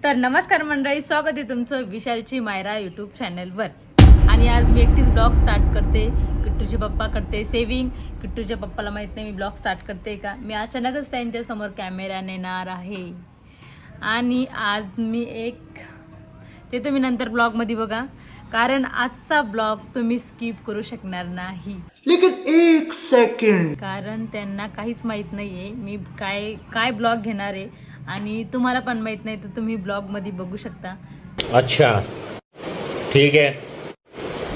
तर नमस्कार मंडळी, स्वागत आहे तुमचं विशालची मायरा यूट्यूब चॅनलवर. आणि आज मी एकटीच ब्लॉग स्टार्ट करते. किट्टूचे पप्पा करते सेविंग. किट्टूच्या पप्पाला माहित नाही मी ब्लॉग स्टार्ट करते का. मी अचानकच त्यांच्या समोर कॅमेरा नेणार आहे आणि आज मी ते तुम्ही नंतर ब्लॉगमध्ये बघा, कारण आजचा ब्लॉग तुम्ही स्किप करू शकणार नाही. लेकिन एक सेकंड, कारण त्यांना काहीच माहित नाहीये मी काय ब्लॉग घेणार आहे आणि तुम्हाला पण माहित नाही, तर तुम्ही ब्लॉग मध्ये बघू शकता. अच्छा ठीक है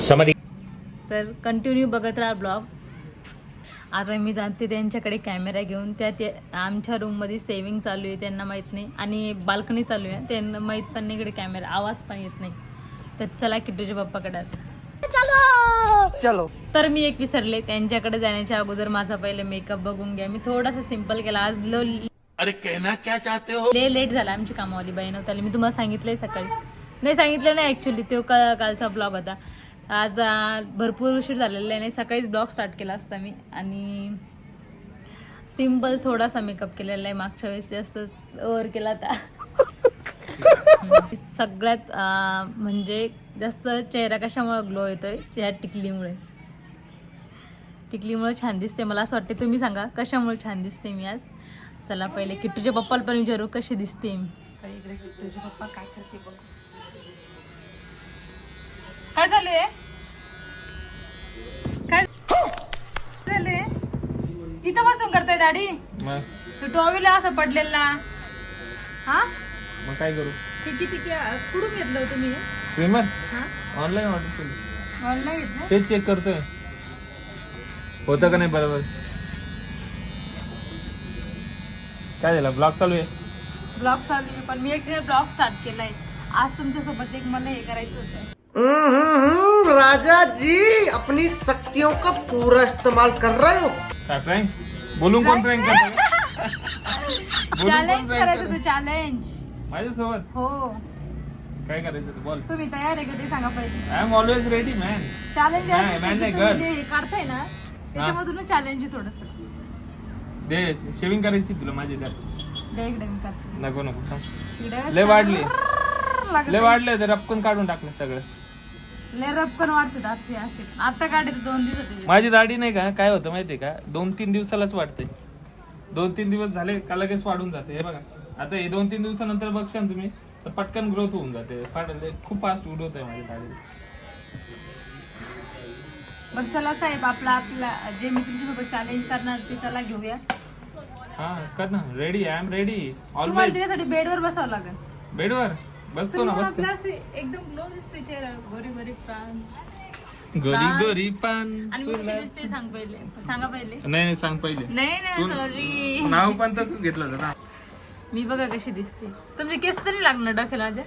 समझ. तर कंटिन्यू बघत राहा ब्लॉग. आता मी जाते त्यांच्याकडे कॅमेरा घेऊन. आमच्या रूममध्ये सेविंग चालू आहे, त्यांना माहीत नाही, आणि बाल्कनी चालू आहे, त्यांना माहीत पण नाही इकडे कॅमेरा, आवाज पण येत नाही. तर चला किट्टूच्या पप्पाकडे आता. चलो. तर मी एक विसरले, त्यांच्याकडे जाण्याच्या अगोदर माझा पहिले मेकअप बघून घ्या. मी थोडासा सिंपल केला आज. अरे कहना क्या चाहते हो. लेट झाला, आमची कामावाली बाई नव्हती आली. मी तुम्हाला सांगितलंय सकाळी, नाही सांगितलं नाही ऍक्च्युली, तो कालचा ब्लॉग होता. आज भरपूर उशीर झालेला नाही, सकाळीच ब्लॉग स्टार्ट केला असता मी. आणि सिंपल थोडासा मेकअप केलेला आहे, मागच्या वेळेस जास्त ओव्हर केला होता. सगळ्यात म्हणजे जास्त चेहरा कशामुळे ग्लो येतोय, या टिकलीमुळे छान दिसते. मला असं वाटते, तुम्ही सांगा कशामुळे छान दिसते मी आज. चला पहिले किट्टूच्या पप्पाला पण विचारू कशी दिसते मी. इकडे किट्टूचे पप्पा काय करते बघ. काय झालंय, काय झालंय, इथं बसून करताय दाढी. टॉवेल असं पडलेला. हा मग काय करू. किती कुठून घेतलं तुम्ही ट्रिमर हा ऑनलाईन ऑर्डर केली. ऑनलाईन घेतलं. तेच चेक करतोय होतं का नाही बरोबर. काय झालं, ब्लॉग चालू आहे. ब्लॉग चालू आहे, पण मी एक ब्लॉग स्टार्ट केलाय आज तुमच्यासोबत. एक मला हे करायचं होतं. राजा जी अपनी शक्तियों का पूरा इस्तेमाल कर रहे हो. काय प्रँक बोलून कोण प्रँक करतो. चॅलेंज करायचं होतं, चॅलेंज माझ्यासोबत. हो. काय करायचं ते बोल. तुम्ही तयार आहे का ते सांगा पहिले. I am always ready man. Challenge नाही, man नाही, girl. जे हे काढताय ना त्याच्यामधून चॅलेंज आहे थोडस. दे शेविंग करायची तुला माझी त्यात. इकडे मी करते. नको नको थांब. इकडे लय वाढली, लागत लय वाढले तर रपकन काढून टाकलं सगळं. लय रपकन वाढते दातचे असे. आता काढते 2 दिवस होते. माझी दाढी नाही का काय होतं माहितीये का, 2-3 दिवसालाच वाढते. 2-3 दिवस झाले का लगेच वाढून जाते. हे बघा आता हे 2-3 दिवसानंतर बघशाल तुम्ही तर पटकन ग्रोथ होऊन जाते. खूप फास्ट उडवत आहे माझी दाढी. बरं चला साहेब, आपला जे मी तुमच्यासोबत चॅलेंज करणार ते चला घेऊया. हा कर ना. रेडी, आय एम रेडी तुम्हाला ऑलवेज. त्याच्यासाठी बेडवर बसावं लागेल. बेडवर बसतो ना, बसतो. एकदम ग्लो दिसते चेहरा, गोरी गोरी पान. गोरी गोरी पान. आणि मी कशी दिसते सांगा पहिले. नाही सांग पहिले. नाही सॉरी, नाव पण तसंच घेतलं होतं ना. मी बघा कशी दिसते. तुमचे केस तरी लागणार डोक्याला माझ्या.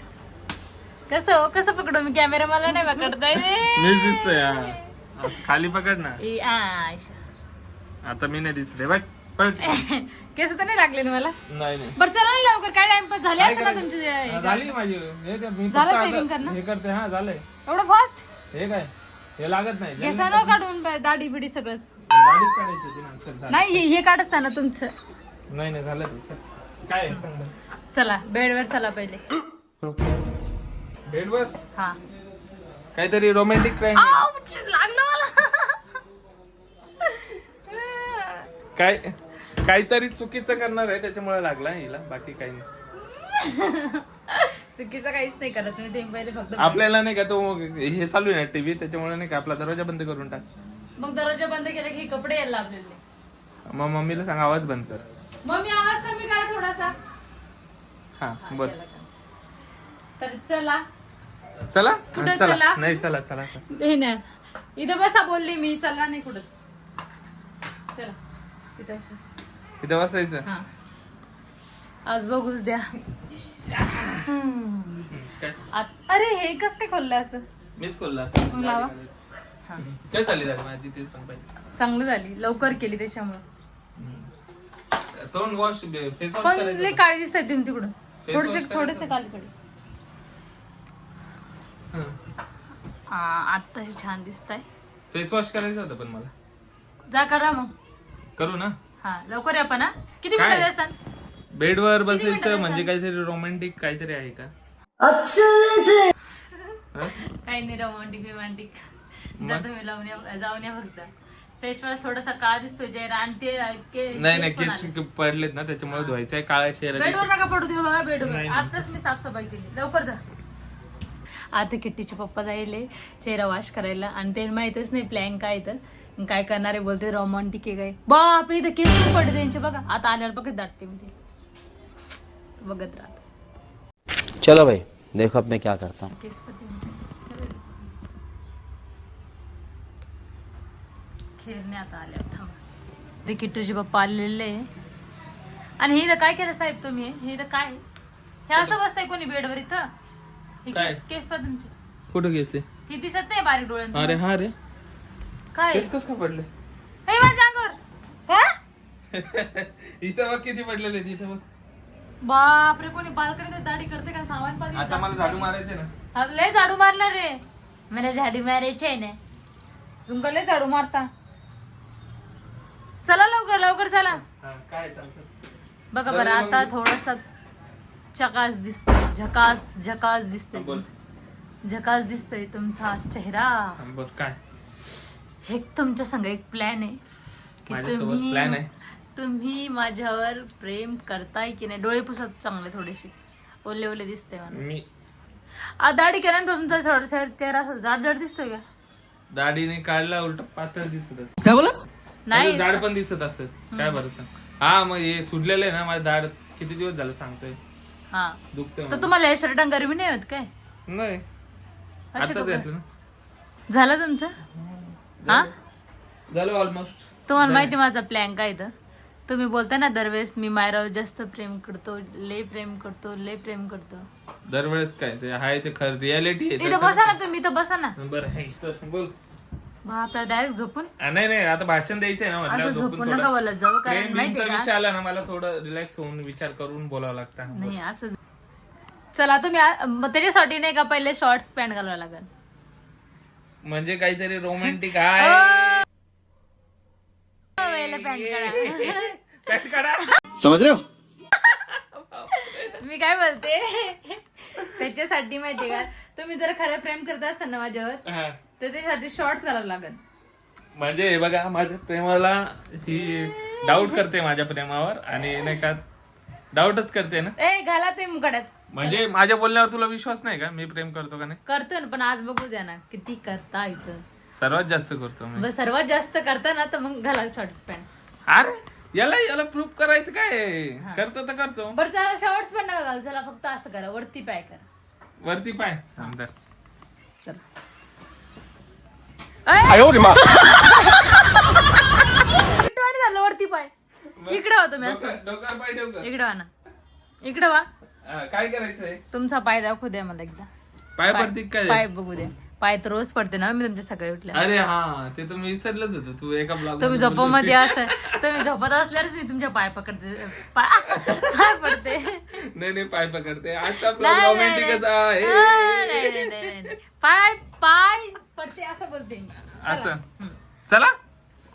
कसं पकडू मी कॅमेरा, मला नाही पकडताय. मीच दिसतोय. असं खाली पकड ना. आयशा, आता मी नाही दिसते बघ. पळत. केस तर नाही लागले ना मला. नाही नाही बरं चला ना लवकर, काय टाइमपास झाले असं ना तुमचे. झाली माझी. हे काय, मी झालं फक्त saving आता करणं? हे करते. हा झालंय. एवढं फास्ट हे काय, हे लागत नाही. केसानं काढून दाढी बिडी सगळंच. दाढीच काढायची होती ना. चल, झालं. नाही हे काढत ना तुमचं. नाही झालं ते. चल. काय आहे, सांग बरं. चला बेडवर चला पहिले. बेडवर हा काहीतरी रोमॅन्टिक क्राईम. आउच, लागलं मला. काय काहीतरी चुकीचं करणार आहे त्याच्यामुळे लागला हिला, बाकी काही नाही. चुकीचं काहीच नाही करत मी. ते पहिले फक्त आपल्याला नाही का तो हे चालू आहे ना टीव्ही, त्याच्यामुळे नाही का आपला दरवाजा बंद करून टाक. मग दरवाजा बंद केला की कपडे यायला लावलेले. मग मम्मीला सांग आवाज बंद कर. मग मी आवाज कमी करा थोडासा. हा बोल. तर चला. चला कुठं चला. चला? नाही चला चला. हे ना, इथं बसा बोलली मी, चला नाही कुठंच. चला इथं बसा. इथं बसायचं. हा आज बघूच द्या. काय अरे हे कस काय खोललं असं. मिस कोल्हा. मग लावा. हा काय चालली झाली माझी ते सांग पाहिजे. चांगलं झाली, लवकर केली त्याच्यामुळे. तोंड वॉश फेस वॉश पण करायचं लय होतं. काळी दिसत आहे तुम्ही तिकडं. Face wash थोडेसे करायचं. कालीकडे. हं. आता हे छान दिसत आहे. फेस वॉश करायचं होतं पण मला. जा करा मग. करू ना. हा लवकर या पण. हा किती काय? मिनिटं द्याल? बेडवर बसायचं म्हणजे काहीतरी रोमॅन्टिक काहीतरी आहे का? काही नाही रोमॅन्टिक जा तुम्ही जाऊन या फक्त. फेस वॉश थोडासा काळा दिसतोय चेहरा आणि ते नाही केस पडलेत ना त्याच्यामुळे धुवायचं आहे. काळा चेहरा बेडवर नका पडू तुम्ही बघा बेडवर. आताच मी साफसफाई केली. लवकर जा. आता किट्टीचे पप्पा जायले चेहरा वॉश करायला आणि ते माहितच नाही प्लॅन काय तर काय करणारे बोलते रोमॅन्टिक आहे काय. बापरे इथं केस पण पडले त्यांचे बघा. आता आल्यावर बघत दाटते मी ते बघत राहत. चलो भाई देखो अब मैं क्या करता हूँ. केस पण त्यांचे खेळणे आता आल्यावर थांबा. ते किट्टूचे पप्पा आलेले आणि हे इथं काय केलं साहेब तुम्ही. हे इथं काय हे असं बसतंय कोणी बेडवर इथं. हे केस पण तुमचे कुठं केस आहे? हे दिसत नाही बारीक डोळ्यांना. अरे हा रे काय केस कस का पडले? हे माझ्या अंगावर हा? इथं बघ किती पडलेले आहेत इथं बघ. बापरे कोणी बालकडे दाढी करते का सामान पाहिजे. आता मला झाडू मारायचे ना. हा, लय झाडू मारणार रे. मला झाडू मारायचे आहे ना. तुमका लय झाडू मारता. चला लवकर चला. काय सांगतो बघा बरं आता थोडस चकास दिसतोय. झकास दिसतोय. झकास दिसतोय तुमचा चेहरा. बोल काय एक तुमच्या संग एक प्लॅन आहे की माझ्यासोबत प्लॅन आहे. तुम्ही माझ्यावर प्रेम करताय की नाही. डोळे पुसत चांगले थोडेसे ओले दिसते मला. मी दाढी केल्यानं तुमचा थोडासा चेहरा जाड दिसतोय का. दाढीने काढला उलट पातळ दिसत असत. क्या बोला? नाही दाढ पण दिसत असत. काय बरं सांग. हा मग हे सुटलेलं आहे ना माझं दाढ. किती दिवस झालं सांगतोय हा दुखतंय तर तुम्हाला हे शर्ट गरमी नाही होत काय. नाही असे आता कपडे. घेतलं ना. झालं तुमचं हा. झालं ऑलमोस्ट. तुम्हाला माहिती माझा प्लॅन काय तर. तुम्ही बोलता ना दरवेळेस मी मायरावर जास्त प्रेम करतो. लय प्रेम करतो. दरवेळेस काय ते आहे ते खरं रियालिटी आहे. इथं बसा ना तुम्ही. इथं बसा ना. बरं आहे तर बोल. बापरा डायरेक्ट झोपून नाही आता भाषण द्यायचंय ना असं म्हटलं झोपून नका बोलत जाऊ. कारण प्रेम माहितीये बिमचा का विषय आला ना मला थोडं रिलॅक्स होऊन विचार करून बोलावं लागतं. नाही असं. चला तुम्ही मग त्याच्यासाठी नाही का पहिले शॉर्ट्स पॅन्ट घालावं लागेल. म्हणजे काहीतरी रोमॅन्टिक आहे. पॅन्ट काढा. समझ रहे हो? मी काय बोलते त्याच्यासाठी माहितीये का तुम्ही जर खरं प्रेम करत असाल ना माझ्यावर हा. तर त्याच्यासाठी शॉर्ट्स घालावं लागेल. म्हणजे हे बघा माझ्या प्रेमाला ही डाऊट करते माझ्या प्रेमावर आणि नाही का डाऊटच करते ना. घाला तुम्ही मुकाड्यात. म्हणजे माझ्या बोलण्यावर तुला विश्वास नाही का मी प्रेम करतो का नाही. करतो ना पण आज बघू द्या ना किती करता इथं. सर्वात जास्त करतो मी. बस सर्वात जास्त करता ना तर मग घाला शॉर्ट्स पॅन्ट. अरे याला प्रूफ करायचं काय. करतो तर करतो. बरं चला शॉर्ट्स पण नका घालू. चला फक्त असं करा वरती पाय करा. वरती पाय आमदार. चला झालं वरती पाय. इकडे वा तुम्ही असं. डोक्यावर पाय ठेव का? इकडे वा ना. इकडे वा. काय करायचंय. तुमचा पाय दाखवू द्या मला एकदा. पाय पडते काय. पाय बघू द्या. पाय तर रोज पडते ना मी तुमच्या सकाळी उठल्या. अरे हा ते तर मी विसरलंच होतं. तू एका ब्लॉग तुम्ही झोपामध्ये असं तुम्ही झोपत असल्यावरच मी तुमच्या पाय पकडते. पाय पडते. नाही पाय पकडते. आजचा ब्लॉग रोमॅन्टिकच आहे. नाही. पाय पडते असं बोलते मी. असं चला.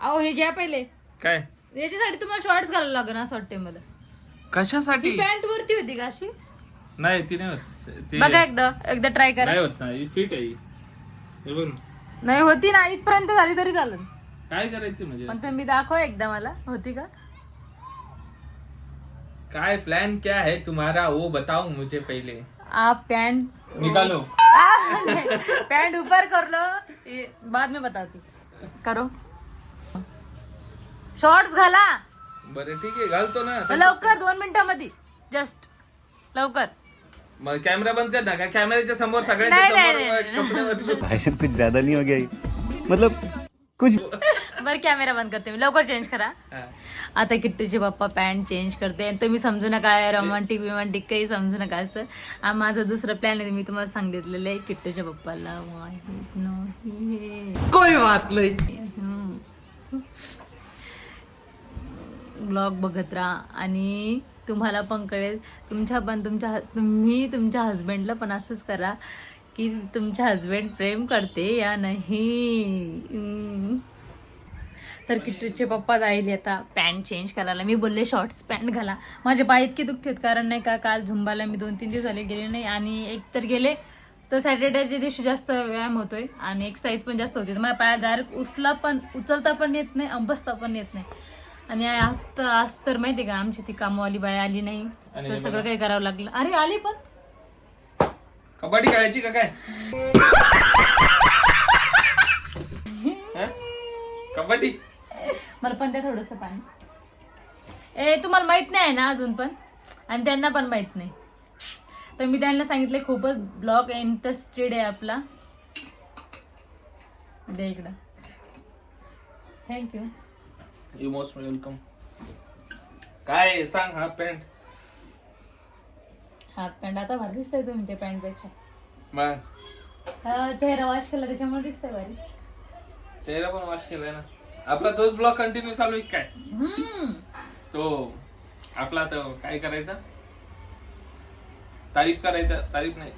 अहो हे घ्या पहिले. काय याच्यासाठी तुम्हाला शॉर्ट्स घालावं लागेल असं वाटतंय मला. कशासाठी. पॅन्ट वरती होती का अशी. नाही ती नाही होत. ती बघा एकदा ट्राय करा. नाही होत ना. ही फिट आहे. हे बघ ना. नाही होती ना इथपर्यंत झाली तरी चालेल. काय करायचं म्हणजे. पण तुम्ही दाखवा एकदा मला होती का. काय प्लान क्या है तुम्हारा वो बताओ मुझे पहले. आप पैंट निकालो. पैंट ऊपर कर लो ये बाद में बताती. करो शॉर्ट्स घाला. बरं ठीक आहे घालतो ना. लवकर 2 मिनिटांमध्ये जस्ट लवकर. मग कॅमेरा बंद कर ना. काय कॅमेऱ्याच्या समोर नाही, सगळ्यांच्या समोर कपडे बदलू. भाषण कुछ ज्यादा नहीं हो गया ये? मतलब कुछ बरं कॅमेरा बंद करते मी. लवकर चेंज करा. हा. आता किट्टूचे पप्पा पॅन्ट चेंज करते आणि तुम्ही समजू नका रोमॅन्टिक काही समजू नका असं. माझं दुसरं प्लॅन आहे. मी तुम्हाला सांगितलेलं आहे किट्टूच्या पप्पाला माहित नाही. कोई बात नहीं. ब्लॉग बघत राहा आणि तुम्हाला पण कळेल. तुम्ही तुमच्या हस्बंडला पण असंच करा की तुमच्या हस्बंड प्रेम करते या नाही. तर किट्टूचे पप्पा जाईल आता पॅन्ट चेंज करायला. मी बोलले शॉर्ट्स पॅन्ट घाला. माझे पाय इतके दुखतात कारण नाही का काल झुंबाला मी 2-3 दिवस झाले गेले नाही आणि एक तर गेले तर सॅटर्डेच्या दिवशी जास्त व्यायाम होतोय आणि एक्सरसाइज पण जास्त होती. तर माझ्या पाया डायरेक्ट उचलता पण येत नाही आणि बसता पण येत नाही. आणि आज तर माहिती का आमची ती कामवाली बाई आली नाही तर सगळं काही करावं लागलं. अरे आली पण कबड्डी खेळायची का काय? कबड्डी मला पण त्या थोडस पाणी तुम्हाला माहित नाही आहे ना अजून पण आणि त्यांना पण माहित नाही. तर मी त्यांना सांगितलं खूपच ब्लॉग इंटरेस्टेड आहे आपला. द्या इकडं. थँक्यू. You most welcome. काय सांग हा पॅन्ट आता भारी दिसतंय तुम्ही त्या पॅन्ट पेक्षा. मग चेहरा वॉश केला त्याच्यामुळे दिसतंय भारी. चेहरा पण वॉश केलाय ना. आपला तोच ब्लॉग कंटिन्यू चालू आहे काय? तो आपला तर काय करायचा? तारीफ करायचा. तारीफ नाही,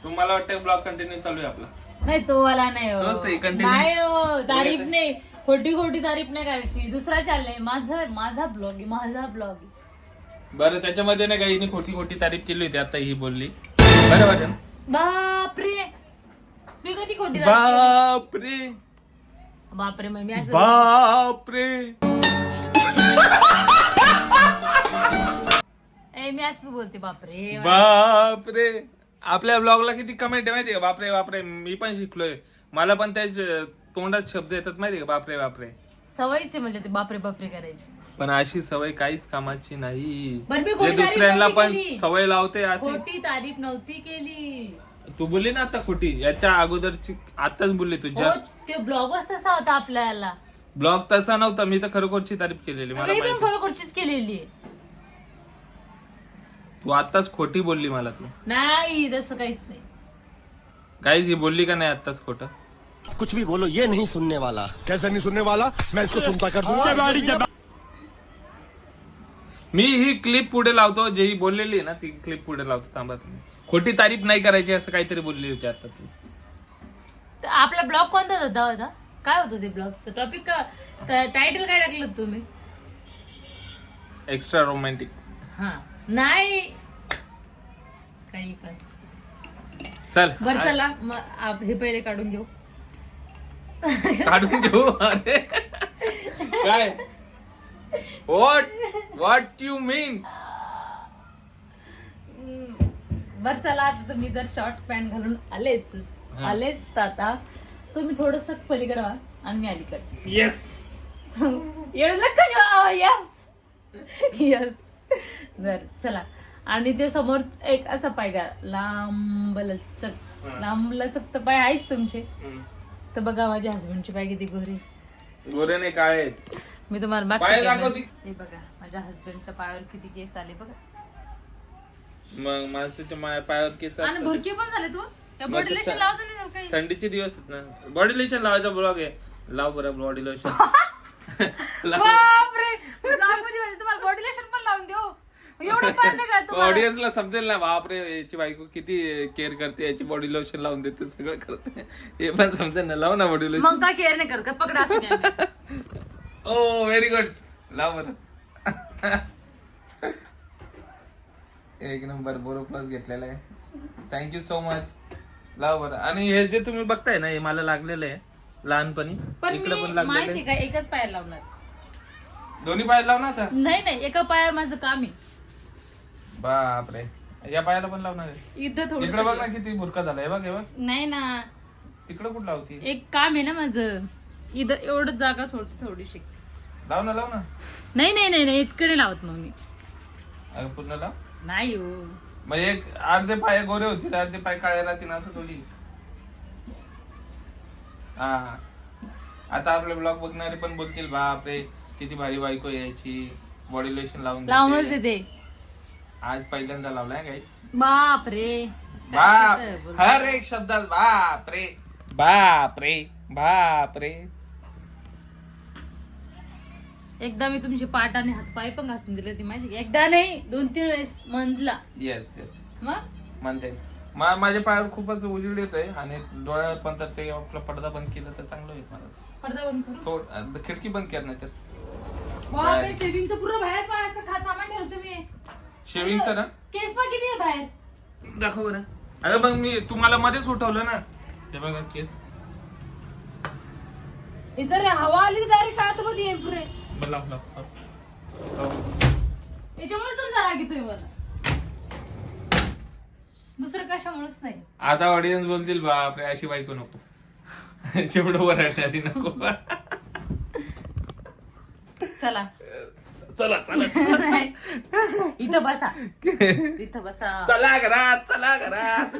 तुम्हाला वाटतं ब्लॉग कंटिन्यू चालू आहे आपला? नाही तो वाला नाही हो. तोच आहे, continue. नाही हो तारीफ नाही. खोटी तारीफ नाही करायची. दुसरा चाललंय माझा ब्लॉग आहे. माझा ब्लॉग आहे. बरं त्याच्यामध्ये नाही का हिने खोटी तारीफ केली होती आता ही बोलली. बरोबर आहे. बापरे मी कधी खोटी बापरे मग मी असं मी असंच बोलते बापरे. आपल्या ब्लॉगला किती कमेंट आहे माहितीये का? बापरे मी पण शिकलोय. मला पण त्याच तोंडात शब्द येतात माहितीये का? बापरे सवयच आहे म्हणजे ते बापरे करायची. पण अशी सवय काहीच कामाची नाही. बरं मी खोटी तारीफ दुसऱ्यांना नव्हती पण केली. सवय लावते अशी. खोटी तारीफ नव्हती केली. तू बोलली ना आता खोटी. याच्या अगोदरची आताच बोलली तू. हो, जस्ट ते ब्लॉगच तसा होता आपल्याला. ब्लॉग तसा नव्हता. मी तर खरोखरची तारीफ केलेली. मला मी पण माहिती. खरोखरचीच केलेली आहे. तू आताच खोटी बोलली मला. तू नहीं तसं काहीच नाही. गाइस ही बोलली का नाही आताच खोटं? कुछ भी बोलो ये नहीं सुनने वाला। कैसे नहीं सुनने वाला? मैं इसको सुनता कर दूंगा। मी ही क्लिप पुढे लावतो. जे ही बोललेली आहे ना ती क्लिप पुढे लावतो. थांबा तुम्ही. खोटी तारीफ नाही करायची असं काहीतरी बोलली होती आता तू. तर आपला ब्लॉग कोणता होता? काय होतं ते ब्लॉगचं टॉपिक? टायटल काय टाकलं तुम्ही? Extra romantic. हा नाही काही पण. चल बरं चला हे पहिले काढून घेऊ. काढून घेऊ. अरे काय? व्हॉट यू मीन? बर चला आता तुम्ही जर शॉर्ट्स पॅन्ट घालून आलेच तर आता तुम्ही थोडस पलीकडे व्हा आणि मी अलीकडे. येस. यस बर चला. आणि ते समोर एक असा पाय घाला. लांब लचक तर पाय आहेच तुमचे. तर बघा माझ्या हसबंडचे पाय किती गोरे नाही काळे. मी तुम्हाला पाय दाखवते. हे बघा माझ्या हसबंडच्या पायावर किती केस आले बघा. मग माणसाच्या पायावर केस आणि असतात. भुरके पण झाले. तू बॉडी लोशन लावतो नाही काही? थंडीचे दिवस आहेत ना. बॉडी लोशन लावायचा ब्लॉग आहे. लाव बरं बॉडी लोशन. बापरे तुम्हाला बॉडी लोशन पण लावून देऊ एवढं पाहिजे का तुम्हाला? ऑडियन्सला समजेल ना. बापरे याची बायको किती केअर करते. याची बॉडी लोशन लावून देते सगळं करते. हे पण समजेल ना. लाव ना बॉडी लोशन. मग काय केअर नाही करत का? पकडा असं काय? ओ व्हेरी गुड. लाव बरं. एक नंबर बोरो प्लस घेतलेला आहे. Thank you so much. लाव बरं. आणि हे जे तुम्ही बघताय ना हे मला लागलेलं आहे लहानपणी. पण इकडे पण मी लागलेलं माहिती आहे. का एकच पायाला लावणार. दोन्ही पायाला लाव ना आता. नाही एका पायावर माझं काम आहे. बापरे. या पायाला पण लावणार आहे. इथं इकडे बघ ना थोडं किती बुरका झाला. हे बघ हे बघ. नाही ना तिकडे कुठं लावती? एक काम आहे ना माझं. इथं एवढं जागा सोडते थोडीशी. लाव ना नाही इतकं नाही लावत मग मी. अगं पूर्ण लाव. नाही हो. मग एक अर्धे पाय गोरे होतील अर्धे पाय काळे राहतील असं थोडी. हा आता आपले ब्लॉग बघणारे पण बोलतील बापरे किती भारी बायको यायची. बॉडी लोशन लावूनच देते. देते. आज पहिल्यांदा लावलाय गाईस. बापरे बाप हर एक शब्दात बापरे. एकदा मी तुमची पाठ आणि हातपाय पण घासून दिले ती माहिती. एकदा नाही 2-3 वेळेस मंथला. येस मग म्हणते. माझ्या पायावर खूपच उजेड येतोय आणि डोळ्यात पण तर ते आपला पडदा बंद केला तर चांगलं होईल मला. पडदा बंद करू. थोडं खिडकी बंद कर नाही तर बापरे, सेव्हिंगचं पुरं बाहेर पाहायचं सामान ठेवलं तुम्ही. शेविंगचं ना केस पण किती आहे बाहेर? दाखव बरं. अरे मग मी तुम्हाला मध्येच उठवलं ना. हे बघा केस. इतर हवा आली डायरेक्ट आतमध्ये येईल पुरे. लाव लाव लाव. याच्यामुळेच तुमचा राग येतोय मला, दुसरं कशामुळेच नाही. आता ऑडियन्स बोलतील बापरे अशी बायको नको. शेवट वरडणारी नको. चला चला चला नाही. इथं बसा, इथं बसा. चला घरात चला घरात.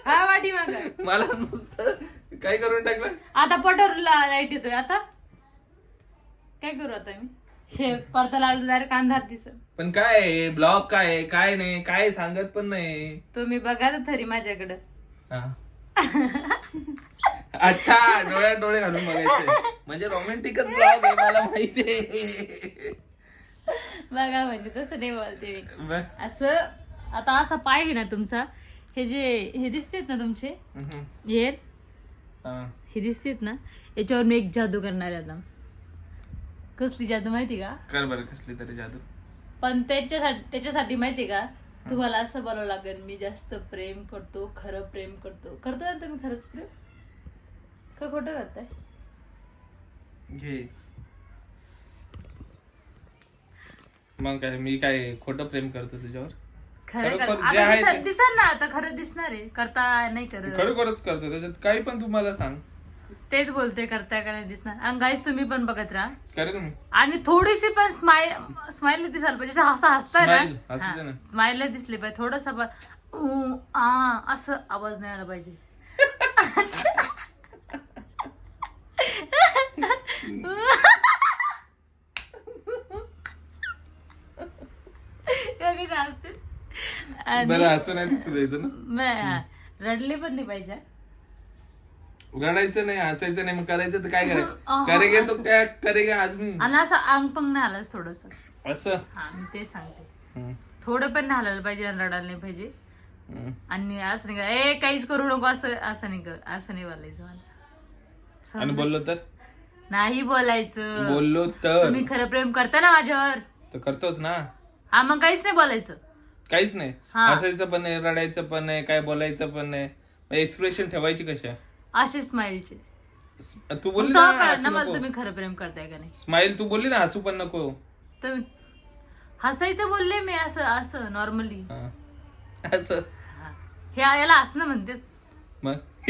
काय वाटी माग मला नुसतं काय करून टाकलं. आता पटरला लाईट येतोय. आता काय करू आता मी? हे पडदा लावला डायरेक्ट अंधार दिसत. पण काय ब्लॉग काय काय नाही काय सांगत पण नाही. तुम्ही बघा तर तरी माझ्याकडं. हा. अच्छा डोळ्यात डोळे घालून बघायचे म्हणजे रोमॅन्टिकच ब्लॉग आहे मला माहितीये. बघा म्हणजे तसं नाही बोलते मी. बघ. असं आता असा पाय आहे ना तुमचा, हे जे हे दिसतेत ना तुमचे हेअर, हा. हे दिसतेत ना, याच्यावर मी एक जादू करणार आहे आता. कसली जादू माहिती का? कर बरं कसली तरी जादू. पण त्याच्यासाठी माहिती का, तुम्हाला असं बोलावं लागेल मी जास्त प्रेम करतो, खरं प्रेम करतो. करतो ना तुम्ही खरंच प्रेम का खोटं करताय? घे मग काय मी काय खोटं प्रेम करतो तुझ्यावर. खरं खरोखर कर. जे आहे आता ते- दिसणार ना, आता खरं दिसणार आहे. करता नाही करत, खरोखरच करतो त्याच्यात काही पण तुम्हाला सांग. तेच बोलते. करता का नाही दिसणार. आणि गाईस तुम्ही पण बघत राहा. करेल मी. आणि थोडीशी पण स्माइल दिसायला पाहिजे. असं हसताय Smile, हसूचं ना, ना. स्माइल दिसली पाहिजे. थोडस पण असं आवाज नाही आला पाहिजे. बरं असं नाही दिसू द्यायचं ना. रडले पण नाही पाहिजे. रडायचं नाही हसायचं नाही मग करायचं तर काय करायचं. करेगे तो क्या करेगा आज मी. आणि असं अंग पण नाही आलंच थोडस. असं हा मी ते सांगते. हम्म, थोडं पण नाही हलायला पाहिजे आणि रडायला नाही पाहिजे. हम्म. आणि असं नाही का काहीच करू नको असं नाही कर, असं नाही बोलायचं मला. आणि बोललो तर नाही बोलायचं. बोललो तर तुम्ही खरं प्रेम करता ना माझ्यावर, तर करतोच ना. हा मग काहीच नाही बोलायचं. काहीच नाही हा. हसायचं पण नाही रडायचं पण नाही काय बोलायचं पण नाही. एक्सप्रेशन ठेवायची कशा. असे स्माइलचे. तू बोलली तो ना कळलं हसू ना मला नको. तुम्ही खरं प्रेम करताय का नाही. स्माइल तू बोलली ना हसू पण नको. तुम्ही हसायचं बोलले मी, असं असं नॉर्मली. हा. असं हे याला हसणं म्हणतात. मग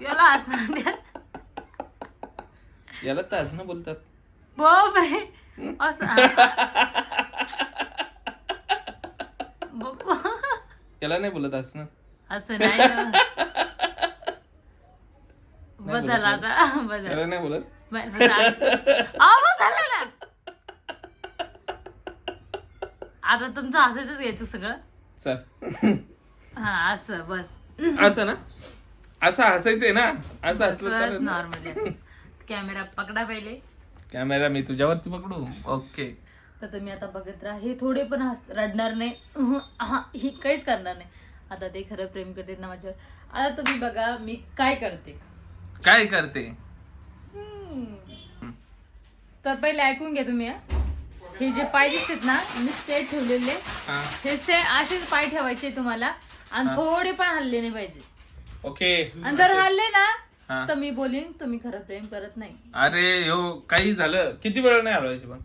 याला हसणं म्हणतात. याला तर हसणं बोलतात. बापरे असं बाप्पा. याला नाही बोलत हसणं. असं नाही ना. बस झालं आता. बस झालं. याला नाही बोलत. बस झालं ना. आता तुमचं हसायचंच घ्यायचं सगळं. चल हा असं बस. असं ना असं हसायचंय ना. असं हसलं बस चालेल ना? नॉर्मली. कॅमेरा पकडा पहिले. कॅमेरा मी तुझ्यावरती पकडू. ओके. तर तुम्ही आता बघत राहा. हे थोडे पण रडणार नाही. हा ही काहीच करणार नाही. आता ते खरं प्रेम करते ना माझ्यावर. आता तुम्ही बघा मी काय करते. काय करते. तर पहिले ऐकून घ्या तुम्ही. हे जे पाय दिसतात ना मी स्ट्रेट ठेवलेले, हा. हे असेच पाय ठेवायचे तुम्हाला. आणि थोडे पण हल्ले नाही पाहिजे. ओके. आणि जर हल्ले हा. ना तर मी बोलीन तुम्ही खरं प्रेम करत नाही. अरे हो काही झालं किती वेळ नाही हलवायची पण.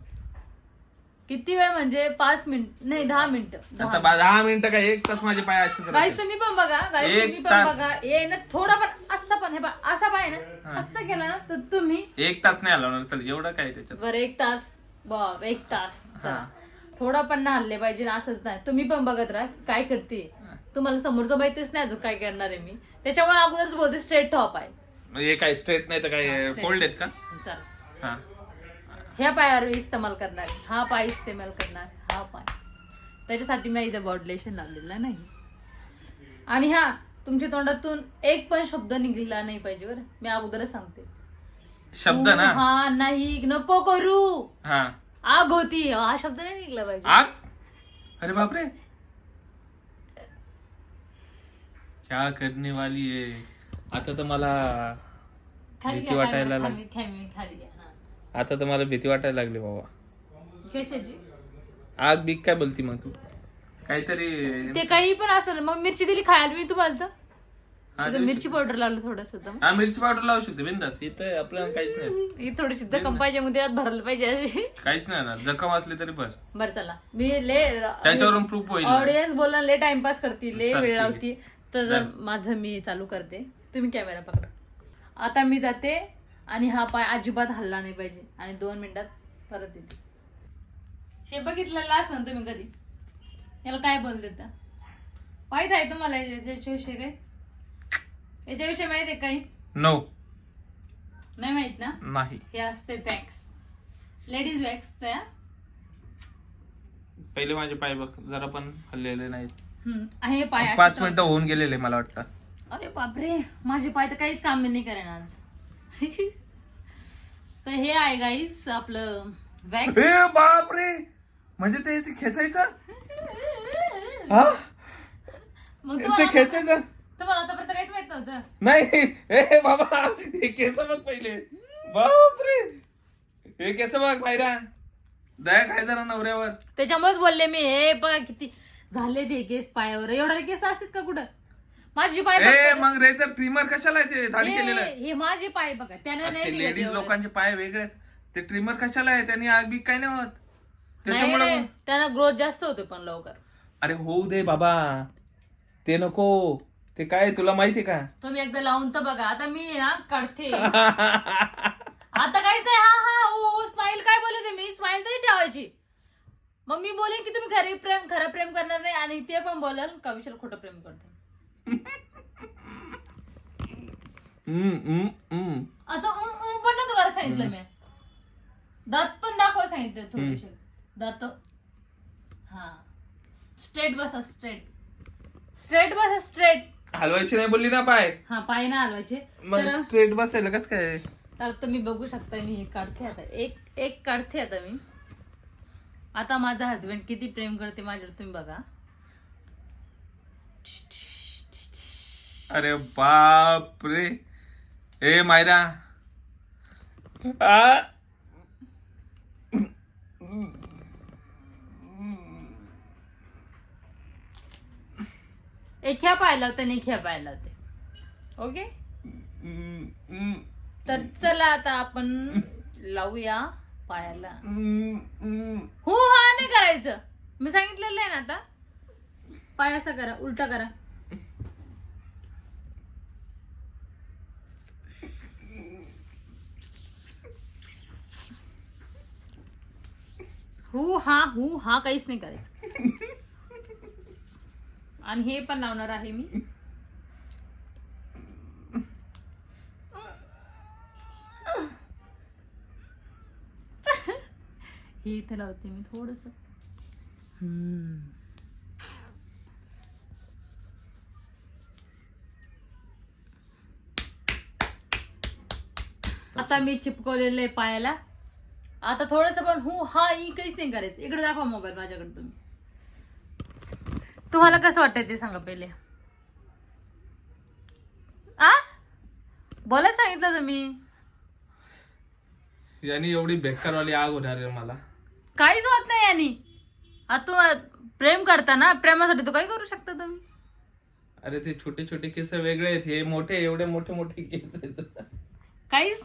किती वेळ म्हणजे 5 मिनिट नाही 10 मिनिटं. आता 10 मिनिटं काय 1 तास माझे पाय असेच गाईस राहतील. तुम्ही पण बघा. गाईस एक तुम्ही पण तास. बघा. ये ना थोडा पण असा पण हे बघा असा पाय ना असं केलं ना तर तुम्ही 1 तास नाही हलवणार. चल एवढं काय त्याच्यात. बरं 1 तास. 1 तास. हा. थोडा पण ना हल्ले पाहिजे ना असंच नाही. तुम्ही पण बघत राहा काय करते. तुम्हाला समोरचं माहितीच नाही अजून काय करणार आहे मी. त्याच्यामुळे अगोदरच बोलते स्ट्रेट टॉप आहे. हे काय स्ट्रेट नाही तर काय straight. फोल्ड आहेत का. चला हा. ह्या पायावर इस्तेमाल करणार, हा पाय इस्तेमाल करणार, हा पाय. त्याच्यासाठी मी इथं बॉडलेशन लावलेला नाही. आणि हा तुमच्या तोंडातून एक पण शब्द निघला नाही पाहिजे बरं. मी अगोदरच सांगते. शब्द ना. हा नाही नको करू. हा आग होती हा शब्द नाही निघला पाहिजे. आग. अरे बापरे. क्या करने वाली आहे. आता तर मला खाली भीती वाटायला घ्या लागली. खाली घ्या. हा. आता तर मला भीती वाटायला लागली बाबा. कशाची? आग बीक काय बोलती मग तू? काहीतरी ते काही पण असेल. मग मिरची दिली खायला मी तुम्हाला तर. हा, इथं मिरची पावडर लावलं थोडस. हा मिरची पावडर लावू शकते बिंदास. इथं आपल्याला काहीच नाही. ही थोडीशी जखम पाहिजे मध्ये यात भरलं पाहिजे अशी. काहीच नाही ना. जखम असली तरी बस. बरं चला मी ले त्याच्यावरून प्रूफ होईल ना. ऑडियन्स बोलला ले टाइमपास करतील ले चल, वेळ ठीक आहे. लावती तर जर माझं मी चालू करते. तुम्ही कॅमेरा पकडा. आता मी जाते आणि हा पाय अजिबात हल्ला नाही पाहिजे आणि 2 मिनिटात परत येते. हे बघितलेलं असं तुम्ही कधी याला काय बोलते तर माहित आहे तुम्हाला याच्याविषयी काय? याच्याविषयी माहित आहे काही? नो नाही माहित ना. नाही. हे असते वॅक्स, लेडीज वॅक्स. पहिले माझे पाय बघ जरा पण हल्लेले नाहीत. हे पाय 5 मिनिटं होऊन गेलेले मला वाटतं. अरे बापरे माझे पाय तर काहीच काम नाही करेन आज. तर हे आहे गाईस आपलं वॅक्स. ए बापरे म्हणजे ते खेचायचं. हा मग ते खेचायचं तुम्हाला आतापर्यंत काहीच माहित नव्हतं. नाही. ए बाबा हे केस बघ पहिले. बापरे हे केस बघ पायरा. दया काय जरा नवऱ्यावर. त्याच्यामुळेच बोलले मी हे बघा किती झाले ते केस पायावर. एवढे केस असतात का कुठं? माझी पाय ए बघा. मग रेझर ट्रिमर कशाला आहे ते दाढी केलेलं आहे? हे माझे पाय बघा त्याने नाही निघत लेडीज एवढं. लोकांचे पाय वेगळेच. ते ट्रिमर कशाला आहे? त्यांनी आग बी काय नाही होत नाही त्याच्यामुळे. रे, त्यानं ग्रोथ जास्त होते पण लवकर. अरे होऊ दे बाबा ते नको. ते काय तुला माहिती का? तुम्ही एकदा लावून तर बघा. आता मी ना काढते. आता काहीच नाही. हा हा हो स्माइल काय बोलते मी. स्माइल तरी ठेवायची. मग मी बोलेन की तुम्ही खरं प्रेम करणार नाही आणि ते पण बोलाल का विशाल खोटं प्रेम करते. असं पण नव्हतं करायला सांगितलं मी. दात पण दाखवा सांगितलं थोडेसे. दात हा स्ट्रेट बसा. स्ट्रेट बसा. स्ट्रेट हलवायची नाही बोलली ना पाय. हा पाय ना हलवायचे. मग स्ट्रेट बसायला कस काय? तर तुम्ही बघू शकता मी हे काढते आता. एक काढते आता मी. आता माझा हसबंड किती प्रेम करते माझ्यावर तुम्ही बघा. अरे बाप रे. ए मायरा एक ह्या पाहायला होते आणि एक ह्या पाहायला होते. ओके तर चला आता आपण लावूया पायाला. हो हा नाही करायचं. मी सांगितलेलं आहे ना. आता पाय असा करा. उलटा करा. हू हा काहीच नाही करायचं. आणि हे पण लावणार आहे मी. हे इथे लावते मी थोडस. आता मी चिपकवलेलं आहे पायाला. आता थोडस पण ही काहीच नाही करायचं. इकडे दाखवा मोबाईल माझ्याकडे तुम्ही. तुम्हाला कसं वाटतंय ते सांगा पहिले. बोला सांगितलं तुम्ही. यानी एवढी बेकारवाली आग होणार आहे मला. काहीच होत नाही यांनी. आता तू प्रेम करता ना. प्रेमासाठी तू काय करू शकता तुम्ही. अरे ते छोटे छोटे केस वेगळे आहेत. हे मोठे एवढे मोठे मोठे केस आहेत. काहीच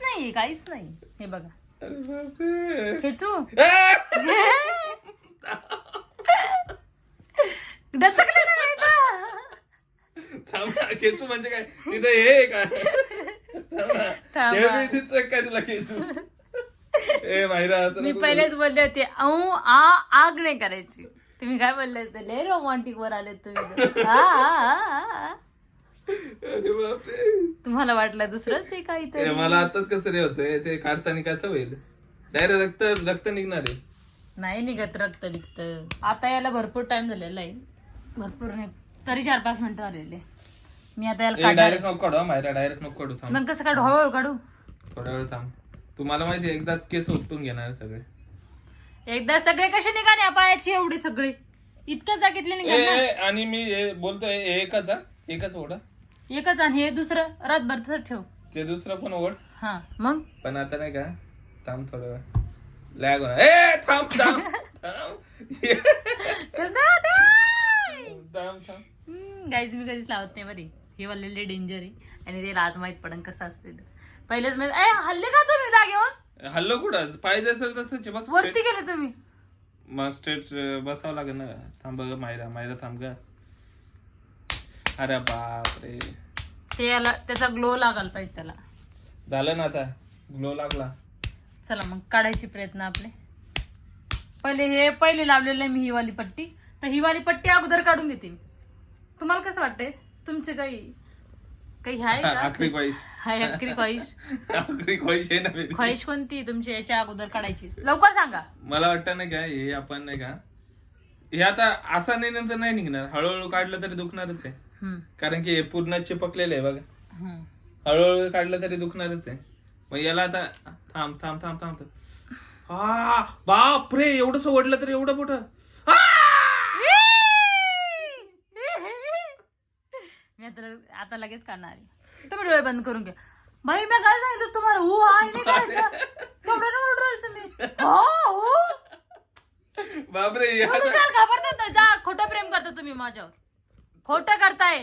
नाही. हे बघा खेचू. डचकलं नाही खेचू म्हणजे काय? तिथं हे काय थांबा. काय तुला खेचू? ए माहिरा असं मी नको पहिलेच बोलले होते आग नाही करायची. तुम्ही काय बोलले होते? लय रोमॅन्टिक वर आले तुम्ही. अरे बापरे. तुम्हाला वाटलं दुसरंच ते काहीतरी. मला आताच कसं रे होतंय ते काढताना कसं होईल? डायरेक्ट रक्त निघणार आहे. नाही निघत रक्त बिक्त. आता याला भरपूर टाइम झालेला आहे. भरपूर नाही तरी 4-5 मिनिटं झालेले. मी आता याला काढणार डायरेक्ट नको काढू माहिरा. डायरेक्ट नको काढू. थांब मग कसं काढू? हळूहळू काढू. थोड्या वेळ थांब. तुम्हाला माहिती एकदाच केस उपटून घेणार सगळे. एकदा सगळे कसे निघाले या पायाची एवढी सगळी इतक्या जागेतले निघाले. आणि मी बोलतोय एकच ओढा. एकच आणि हे दुसरं रातभर तसंच ठेव. ते दुसरं पण ओढ. हा मग पण आता नाही का, थांब थोडं वेळ. लॅग होणार. ए थांब थांब थांब कसं थांब थांब. गाईज मी कधीच लावत नाही बरी. हे वाले डेंजर आहे आणि ते आज माहित पडन कसं असते. पहिलेच मी हल्ले का तुम्ही जागेवर? हल्लो कुठं पाहिजे असेल तसंच बघ. वरती गेले तुम्ही. मग स्ट्रेट बसावं लागेल ना. थांब मायरा थांब का. अरे बापरे, ते याला त्याचा ग्लो लागायला पाहिजे त्याला. झालं ना आता, ग्लो लागला. चला मग काढायचे प्रयत्न आपले. पहिले लावलेलं आहे मी ही वाली पट्टी. तर ही वाली पट्टी अगोदर काढून घेते. तुम्हाला कसं वाटतंय? तुमचे काही आहे का? आखरी ख्वाहिश. हाय आखरी ख्वाहिश. आखरी ख्वाहिश आहे ना मेरी. ख्वाहिश कोणती तुमची याच्या अगोदर काढायची? लवकर सांगा. मला वाटतं नाही का हे आपण नाही का हे आता असा नाही नंतर नाही निघणार. हळूहळू काढलं तरी दुखणारच आहे. कारण की हे पूर्ण चिपकलेलं आहे बघा. हळूहळू काढलं तरी दुखणारच आहे. मग याला आता थांब थांब थांब थांब. हा बापरे, एवढंच ओढलं तर एवढं मोठं. मी आता लगेच काढणार आहे. तुम्ही डोळे बंद करून घ्या. भाई मी काय सांगितलं तुम्हाला? हो आहे नाही करायचं. केवढं नाही ओरडलं तुम्ही. हो बापरे, घाबरतात. जा खोटं प्रेम करता तुम्ही माझ्यावर. खोटं करताय.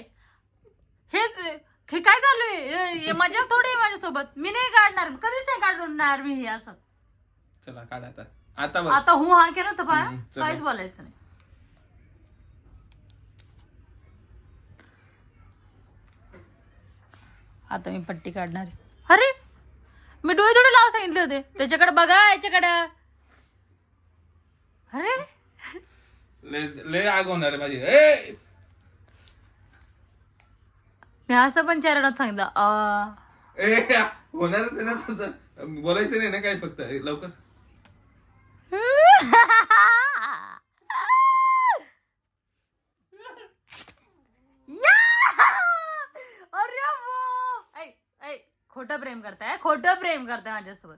हे काय चालू आहे? मजा थोडी आहे माझ्यासोबत. मी नाही काढणार, कधीच नाही काढणार मी हे असं. चला काढ आता. आता बघ. आता हो हा केलं तर पाया काहीच बोलायचं नाही. आता मी पट्टी काढणार आहे. अरे मी डोळे थोडे लावा सांगितले होते. त्याच्याकडे बघा, याच्याकडे. अरे लय आग होणार आहे माझी. ए मी असं पण चेहऱ्यात सांगितलं होणारच आहे ना तसं. बोलायचं नाही ना काय, फक्त लवकर. अरे खोटं प्रेम करताय. खोटं प्रेम करताय माझ्यासोबत.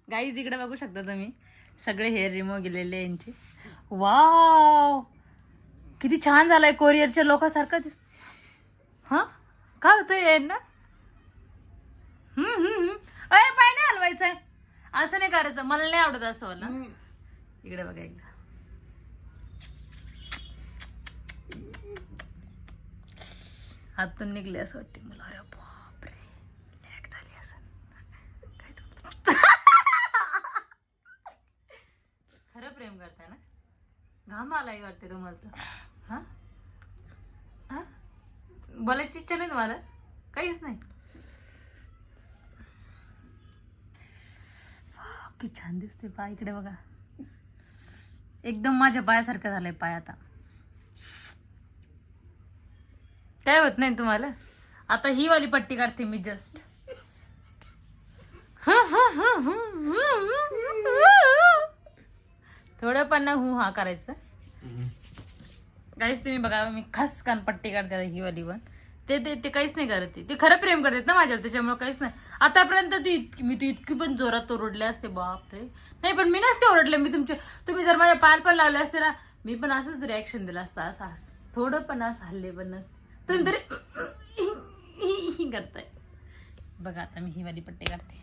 गाईज इकडे बघू शकता तुम्ही. सगळे हेअर रिमूव्ह गेलेले यांचे. वाव किती छान झालाय. कोरियरच्या लोकांसारखं दिसत. हा काय होतंय ना. पाय नाही हलवायचंय. असं नाही करायचं. मला नाही आवडत असं वाला. इकडे बघा एकदा. हातून निघले असं वाटते मला. अरे बापरे, लॅग झाली असं. खरं प्रेम करताय ना? घाम आलाय वाटते तुम्हाला तर. हा हा बोलायची इच्छा नाही तुम्हाला? काहीच नाही. किती छान दिसते पाय. इकडे बघा. एकदम माझ्या पायासारखं झालंय पाय आता. काय होत नाही तुम्हाला? आता ही वाली पट्टी काढते मी जस्ट. थोडं पण ना हा करायचं. काहीच तुम्ही बघा मी खास कानपट्टी काढते ही वाली पण. ते काहीच नाही करत. ते खरं प्रेम करतात ना माझ्यावर, त्याच्यामुळे काहीच नाही. आतापर्यंत मी इतकी पण जोरात ओरडले असते बापरे. नाही पण मी नसते ओरडले. तुम्ही जर माझ्या पायाला पण लावले असते ना, मी पण असंच रिॲक्शन दिलं असतं. असं थोडं पण असं हल्ले पण नसते. तुम्ही तरी करताय बघा. आता मी ही वाली पट्टी काढते.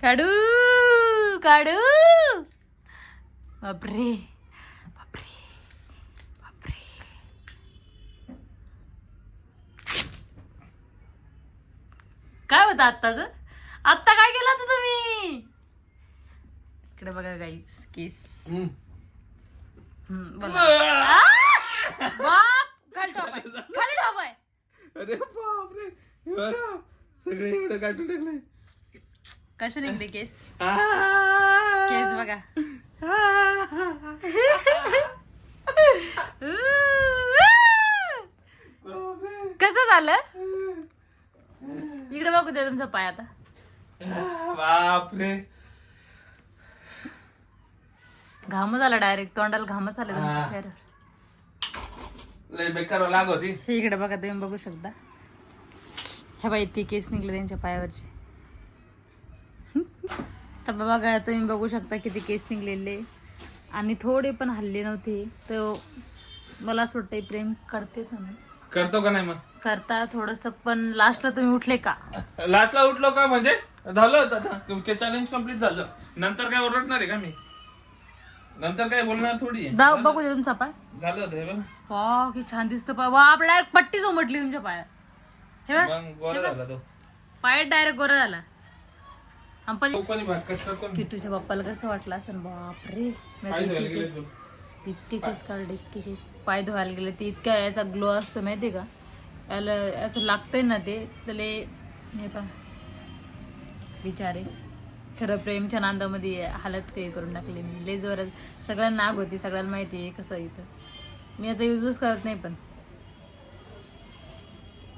काढू काढू. बापरे बापरे बापरे. काय होतं आत्ताच? आत्ता काय केलं होतं तुम्ही? इकडे बघा गाईस केस. बाप खाली ठोप आहे. खाली ठोप आहे. अरे बापरे, सगळे एवढं काढून टाकले. कसे निघले केस? केस बघा. कसं झालं? इकडे बघू दे तुमचा पाय आता. बापरे, घाम झाला डायरेक्ट. तोंडाला घामच आले तुमच्या चेहऱ्यावर. लय बेकार लाग होती. हे इकडे बघा तुम्ही बघू शकता. हे बाई ती केस निघले त्यांच्या पायावरची. तर बघा तुम्ही बघू शकता किती केस निघलेले आणि थोडे पण हल्ले नव्हते. तर मला असं वाटतं प्रेम करते ना, करतो का नाही मग? करता थोडस, पण लास्टला तुम्ही उठले का? लास्टला उठलो का म्हणजे झालं होतं आता ते चॅलेंज कम्प्लीट झालं. नंतर काय ओरडणार आहे का मी? नंतर काय बोलणार थोडी आहे. बघू दे तुमचा पाय. झालं होतं हे बघ. वा की छान दिसतं पाय. वा डायरेक्ट पट्टीच उमटली तुमच्या पाया. हे बघ मग गोरा झाला तो. पाय डायरेक्ट गोरा झाला. आपण कोणी भाग कष्ट करून किट्टूच्या बाप्पाला कसं वाटलं असं, बापरे काय झालं गेलं तू? इतके केस काढले, इतके केस. पाय धुवायला गेले ते इतका याचा ग्लो असतो माहितीये का, याला याचं लागतंय ना ते त्याला. हे पा बिचारे, खरं प्रेमच्या नांदामध्ये हालत काही करून टाकली मी. लय जोरात सगळ्यांना नाग होती, सगळ्यांना माहिती आहे कसं इथं. मी याचा युजच करत नाही, पण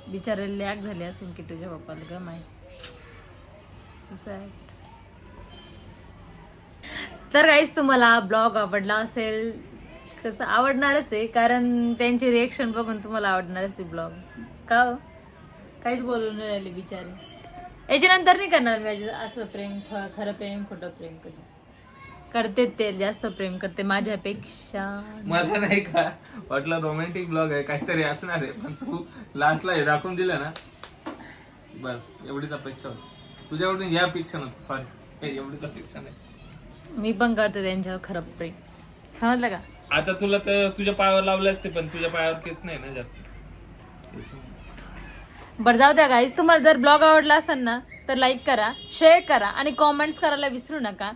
बिचारे लॅग झाले असून किट्टूच्या बाप्पाला ग माहिती. तर काहीच तुम्हाला ब्लॉग आवडला असेल, कसं आवडणारच आहे, कारण त्यांचे रिएक्शन बघून तुम्हाला आवडणारच आहे ब्लॉग. का हो? काहीच बोलून नाही राहिले बिचारे. याच्यानंतर नाही करणार मी असं प्रेम, खरं प्रेम खोटं प्रेम कधी करते. ते जास्त प्रेम करते माझ्यापेक्षा. मला नाही का वाटलं रोमॅन्टिक ब्लॉग आहे काहीतरी असणार आहे, पण तू लास्टला हे दाखवून दिलं ना, बस एवढीच अपेक्षा होती तुझ्याकडून. या अपेक्षा नव्हती, सॉरी, एवढीच अपेक्षा नाही. मी पण करते त्यांच्यावर खरं प्रेम, समजलं का? आता तुला तर तुझ्या पायावर लावले असते, पण तुझ्या पायावर केस नाही ना जास्त. बरं जाऊ द्या गाईस, तुम्हाला जर ब्लॉग आवडला असेल ना तर लाईक करा, शेअर करा आणि कॉमेंट्स करायला विसरू नका.